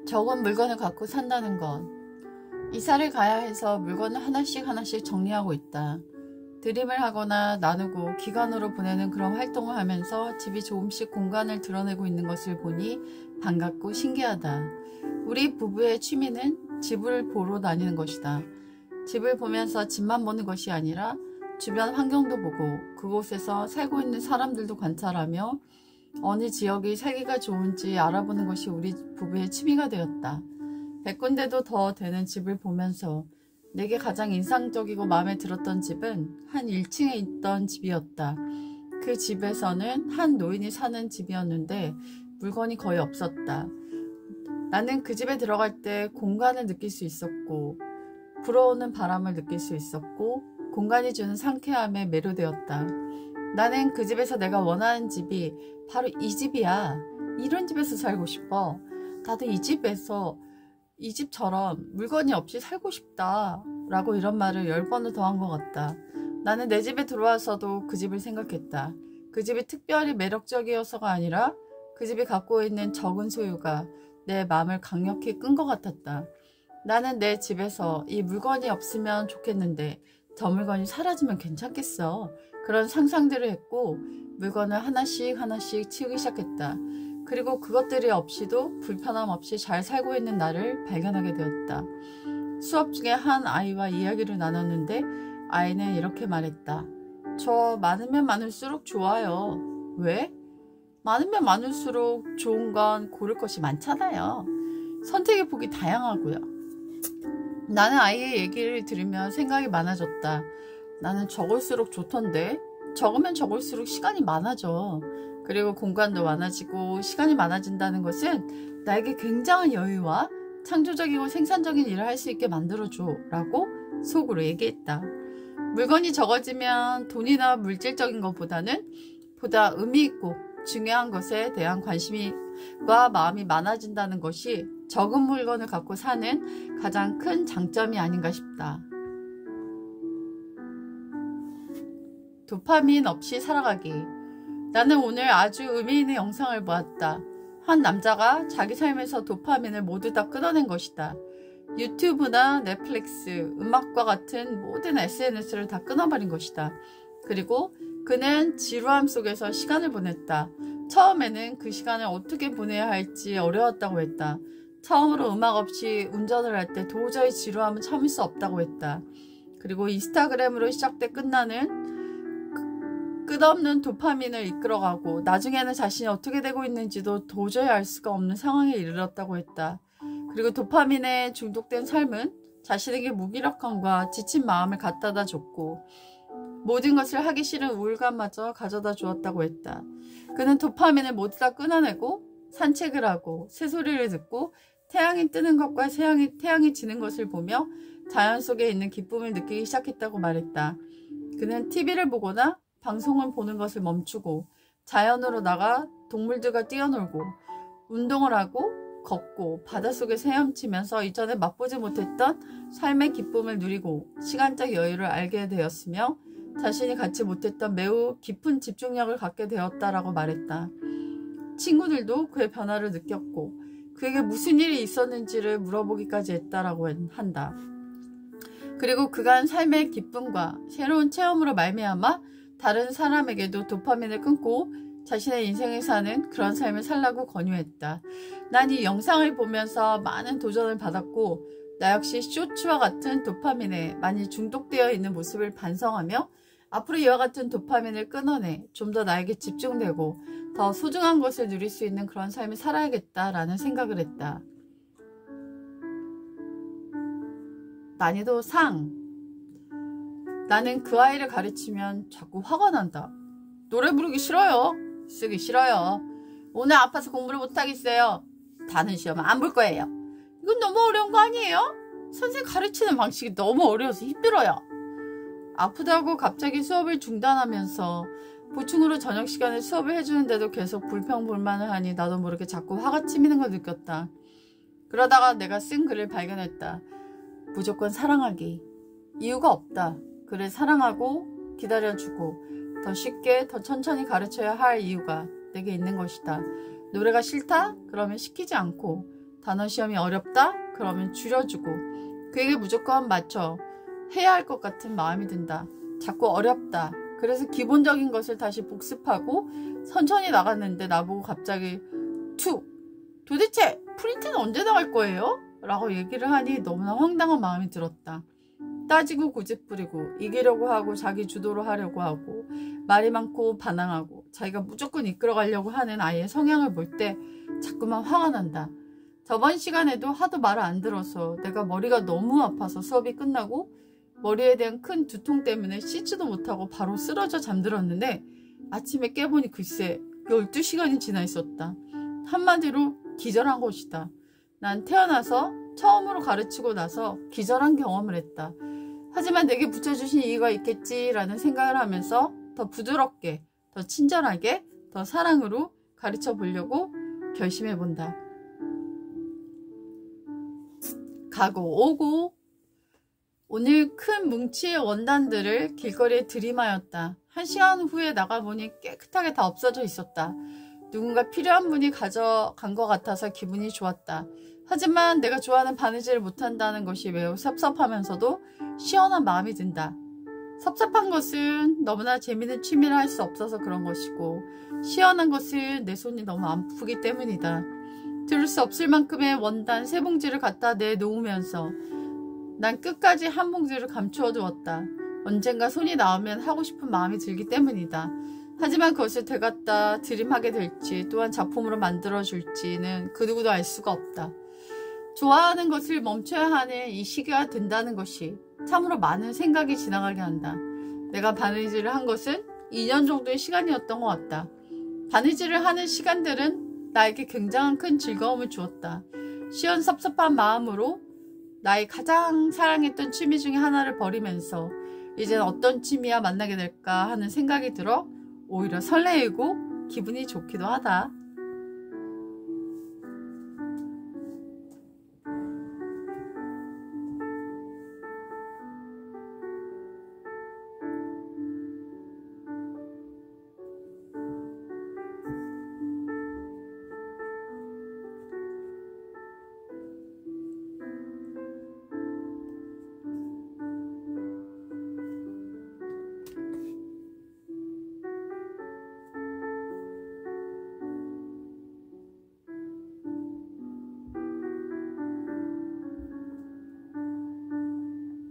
적은 물건을 갖고 산다는 것. 이사를 가야 해서 물건을 하나씩 하나씩 정리하고 있다. 드림을 하거나 나누고 기간으로 보내는 그런 활동을 하면서 집이 조금씩 공간을 드러내고 있는 것을 보니 반갑고 신기하다. 우리 부부의 취미는 집을 보러 다니는 것이다. 집을 보면서 집만 보는 것이 아니라 주변 환경도 보고 그곳에서 살고 있는 사람들도 관찰하며 어느 지역이 살기가 좋은지 알아보는 것이 우리 부부의 취미가 되었다. 100군데도 더 되는 집을 보면서 내게 가장 인상적이고 마음에 들었던 집은 한 1층에 있던 집이었다. 그 집에서는 한 노인이 사는 집이었는데 물건이 거의 없었다. 나는 그 집에 들어갈 때 공간을 느낄 수 있었고 불어오는 바람을 느낄 수 있었고 공간이 주는 상쾌함에 매료되었다. 나는 그 집에서 내가 원하는 집이 바로 이 집이야. 이런 집에서 살고 싶어. 나도 이 집처럼 물건이 없이 살고 싶다 라고 이런 말을 10번을 더 한 것 같다. 나는 내 집에 들어와서도 그 집을 생각했다. 그 집이 특별히 매력적이어서가 아니라 그 집이 갖고 있는 적은 소유가 내 마음을 강력히 끈 것 같았다. 나는 내 집에서 이 물건이 없으면 좋겠는데 저 물건이 사라지면 괜찮겠어. 그런 상상들을 했고 물건을 하나씩 치우기 시작했다. 그리고 그것들이 없이도 불편함 없이 잘 살고 있는 나를 발견하게 되었다. 수업 중에 한 아이와 이야기를 나눴는데 아이는 이렇게 말했다. 저 많으면 많을수록 좋아요. 왜? 많으면 많을수록 좋은 건 고를 것이 많잖아요. 선택의 폭이 다양하고요. 나는 아이의 얘기를 들으며 생각이 많아졌다. 나는 적을수록 좋던데 적으면 적을수록 시간이 많아져. 그리고 공간도 많아지고 시간이 많아진다는 것은 나에게 굉장한 여유와 창조적이고 생산적인 일을 할 수 있게 만들어줘 라고 속으로 얘기했다. 물건이 적어지면 돈이나 물질적인 것보다는 보다 의미있고 중요한 것에 대한 관심과 마음이 많아진다는 것이 적은 물건을 갖고 사는 가장 큰 장점이 아닌가 싶다. 도파민 없이 살아가기. 나는 오늘 아주 의미 있는 영상을 보았다. 한 남자가 자기 삶에서 도파민을 모두 다 끊어낸 것이다. 유튜브나 넷플릭스, 음악과 같은 모든 SNS를 다 끊어버린 것이다. 그리고 그는 지루함 속에서 시간을 보냈다. 처음에는 그 시간을 어떻게 보내야 할지 어려웠다고 했다. 처음으로 음악 없이 운전을 할 때 도저히 지루함은 참을 수 없다고 했다. 그리고 인스타그램으로 시작돼 끝나는 끝없는 도파민을 이끌어가고 나중에는 자신이 어떻게 되고 있는지도 도저히 알 수가 없는 상황에 이르렀다고 했다. 그리고 도파민에 중독된 삶은 자신에게 무기력함과 지친 마음을 갖다다 줬고 모든 것을 하기 싫은 우울감마저 가져다 주었다고 했다. 그는 도파민을 모두 다 끊어내고 산책을 하고 새소리를 듣고 태양이 뜨는 것과 태양이 지는 것을 보며 자연 속에 있는 기쁨을 느끼기 시작했다고 말했다. 그는 TV를 보거나 방송을 보는 것을 멈추고 자연으로 나가 동물들과 뛰어놀고 운동을 하고 걷고 바닷속에 헤엄치면서 이전에 맛보지 못했던 삶의 기쁨을 누리고 시간적 여유를 알게 되었으며 자신이 갖지 못했던 매우 깊은 집중력을 갖게 되었다라고 말했다. 친구들도 그의 변화를 느꼈고 그에게 무슨 일이 있었는지를 물어보기까지 했다라고 한다. 그리고 그간 삶의 기쁨과 새로운 체험으로 말미암아 다른 사람에게도 도파민을 끊고 자신의 인생을 사는 그런 삶을 살라고 권유했다. 난 이 영상을 보면서 많은 도전을 받았고 나 역시 쇼츠와 같은 도파민에 많이 중독되어 있는 모습을 반성하며 앞으로 이와 같은 도파민을 끊어내 좀 더 나에게 집중되고 더 소중한 것을 누릴 수 있는 그런 삶을 살아야겠다라는 생각을 했다. 난이도 상. 나는 그 아이를 가르치면 자꾸 화가 난다. 노래 부르기 싫어요. 쓰기 싫어요. 오늘 아파서 공부를 못하겠어요. 다른 시험 안 볼 거예요. 이건 너무 어려운 거 아니에요? 선생님 가르치는 방식이 너무 어려워서 힘들어요. 아프다고 갑자기 수업을 중단하면서 보충으로 저녁 시간에 수업을 해주는데도 계속 불평불만을 하니 나도 모르게 자꾸 화가 치미는 걸 느꼈다. 그러다가 내가 쓴 글을 발견했다. 무조건 사랑하기. 이유가 없다. 그를 사랑하고 기다려주고 더 쉽게 더 천천히 가르쳐야 할 이유가 내게 있는 것이다. 노래가 싫다? 그러면 시키지 않고 단어 시험이 어렵다? 그러면 줄여주고 그에게 무조건 맞춰 해야 할 것 같은 마음이 든다. 자꾸 어렵다. 그래서 기본적인 것을 다시 복습하고 천천히 나갔는데 나보고 갑자기 툭! 도대체 프린트는 언제 나갈 거예요? 라고 얘기를 하니 너무나 황당한 마음이 들었다. 따지고 고집부리고 이기려고 하고 자기 주도로 하려고 하고 말이 많고 반항하고 자기가 무조건 이끌어가려고 하는 아이의 성향을 볼 때 자꾸만 화가 난다. 저번 시간에도 하도 말을 안 들어서 내가 머리가 너무 아파서 수업이 끝나고 머리에 대한 큰 두통 때문에 씻지도 못하고 바로 쓰러져 잠들었는데 아침에 깨보니 글쎄 12시간이 지나 있었다. 한마디로 기절한 것이다. 난 태어나서 처음으로 가르치고 나서 기절한 경험을 했다. 하지만 내게 붙여주신 이유가 있겠지라는 생각을 하면서 더 부드럽게, 더 친절하게, 더 사랑으로 가르쳐 보려고 결심해 본다. 가고 오고 오늘 큰 뭉치의 원단들을 길거리에 들이마였다. 1시간 후에 나가보니 깨끗하게 다 없어져 있었다. 누군가 필요한 분이 가져간 것 같아서 기분이 좋았다. 하지만 내가 좋아하는 바느질을 못한다는 것이 매우 섭섭하면서도 시원한 마음이 든다. 섭섭한 것은 너무나 재미있는 취미를 할 수 없어서 그런 것이고 시원한 것은 내 손이 너무 아프기 때문이다. 들을 수 없을 만큼의 원단 3봉지를 갖다 내놓으면서 난 끝까지 한 봉지를 감추어 두었다. 언젠가 손이 나오면 하고 싶은 마음이 들기 때문이다. 하지만 그것을 되갖다 들임하게 될지 또한 작품으로 만들어줄지는 그 누구도 알 수가 없다. 좋아하는 것을 멈춰야 하는 이 시기가 된다는 것이 참으로 많은 생각이 지나가게 한다. 내가 바느질을 한 것은 2년 정도의 시간이었던 것 같다. 바느질을 하는 시간들은 나에게 굉장한 큰 즐거움을 주었다. 시원섭섭한 마음으로 나의 가장 사랑했던 취미 중에 하나를 버리면서 이젠 어떤 취미야 만나게 될까 하는 생각이 들어 오히려 설레이고 기분이 좋기도 하다.